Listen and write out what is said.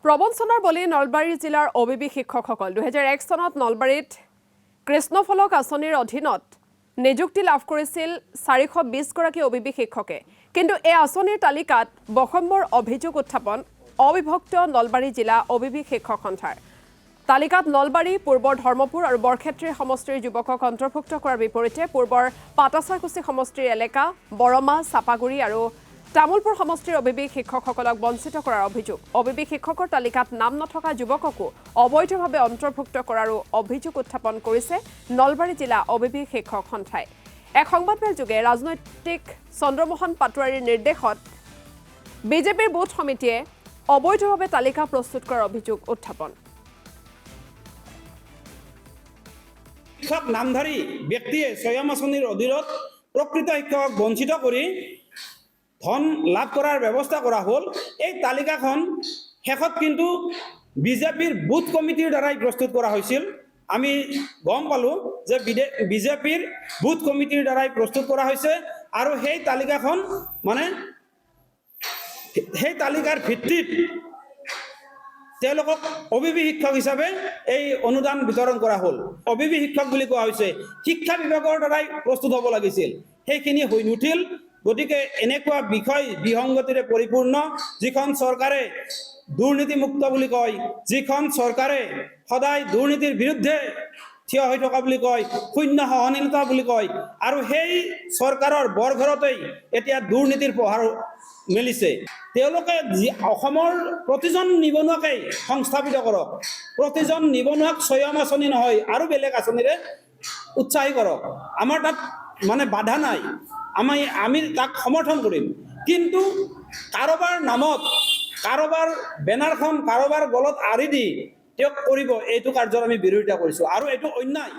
প্ৰবঞ্চনাৰ বলি নলবাৰী জিলাৰ অবিবি শিক্ষকসকল 2001 চনত নলবাৰীত কৃষ্ণফলক আঁচনিৰ অধীনত নিযুক্তি লাভ কৰিছিল 420 গৰাকী অবিবি শিক্ষকে। কিন্তু এই আঁচনিৰ তালিকাত বহম্বৰ অভিযোগ উত্থাপন অবিভক্ত নলবাৰী জিলা অবিবি শিক্ষক সন্থাৰ। তালিকাত নলবাৰী, পূৰ্বৰ ধৰ্মপুৰ আৰু বৰক্ষেত্ৰী সমষ্টিৰ যুৱকক অন্তৰ্ভুক্ত কৰাৰ বিপৰীতে পূৰ্বৰ পাটাচাকুচি সমষ্টিৰ এলেকা, বৰমা, চাপাগুৰি আৰু তামুলপুৰ সমষ্টিৰ অবিবি শিক্ষকসকলক বঞ্চিত কৰাৰ অভিযোগ। অবিবি শিক্ষকৰ তালিকাত নাম নথকা যুৱককো অবৈধভাৱে অন্তৰ্ভুক্ত কৰাৰো অভিযোগ উত্থাপন কৰিছে নলবাৰী জিলা অবিবি শিক্ষক সন্থাই। এক সংবাদমেল যোগে ৰাজনৈতিক চন্দ্ৰমোহন পাটোৱাৰীৰ নিৰ্দেশত বিজেপিৰ বুথ সমিতিয়ে অবৈধভাৱে তালিকা প্ৰস্তুত কৰাৰ অভিযোগ উত্থাপন। শিক্ষক নামধাৰী ব্যক্তিয়ে স্বয়ং আঁচনিৰ অধীনত প্ৰকৃত শিক্ষকক বঞ্চিত কৰি ধন লাভ কৰাৰ ব্যৱস্থা কৰা হ'ল। এই তালিকাখন শেষত কিন্তু বিজেপিৰ বুথ কমিটিৰ দ্বাৰাই প্ৰস্তুত কৰা হৈছিল। আমি গম পালোঁ যে বিজেপিৰ বুথ কমিটিৰ দ্বাৰাই প্ৰস্তুত কৰা হৈছে আৰু সেই তালিকাখন সেই তালিকাৰ ভিত্তিত তেওঁলোকক অবিবি শিক্ষক হিচাপে এই অনুদান বিতৰণ কৰা হ'ল। অবিবি শিক্ষক বুলি কোৱা হৈছে, শিক্ষা বিভাগৰ দ্বাৰাই প্ৰস্তুত হ'ব লাগিছিল, সেইখিনি হৈ নুঠিল। গতিকে এনেকুৱা বিষয় বিসংগতিৰে পৰিপূৰ্ণ, যিখন চৰকাৰে দুৰ্নীতিমুক্ত বুলি কয়, যিখন চৰকাৰে সদায় দুৰ্নীতিৰ বিৰুদ্ধে থিয় হৈ থকা বুলি কয়, শূন্য সহনশীলতা বুলি কয়, আৰু সেই চৰকাৰৰ বৰঘৰতেই এতিয়া দুৰ্নীতিৰ প্ৰহাৰ মেলিছে। তেওঁলোকে অসমৰ প্ৰতিজন নিবনুৱাকেই সংস্থাপিত কৰক, প্ৰতিজন নিবনুৱাক স্বয়ং আঁচনি নহয় আৰু বেলেগ আঁচনিৰে উৎসাহী কৰক। আমাৰ তাত বাধা নাই, আমি তাক সমৰ্থন কৰিম। কিন্তু কাৰোবাৰ নামত কাৰোবাৰ বেনাৰখন কাৰোবাৰ গলত আঁৰি দি তেওঁক কৰিব, এইটো কাৰ্যৰ আমি বিৰোধিতা কৰিছোঁ আৰু এইটো অন্যায়।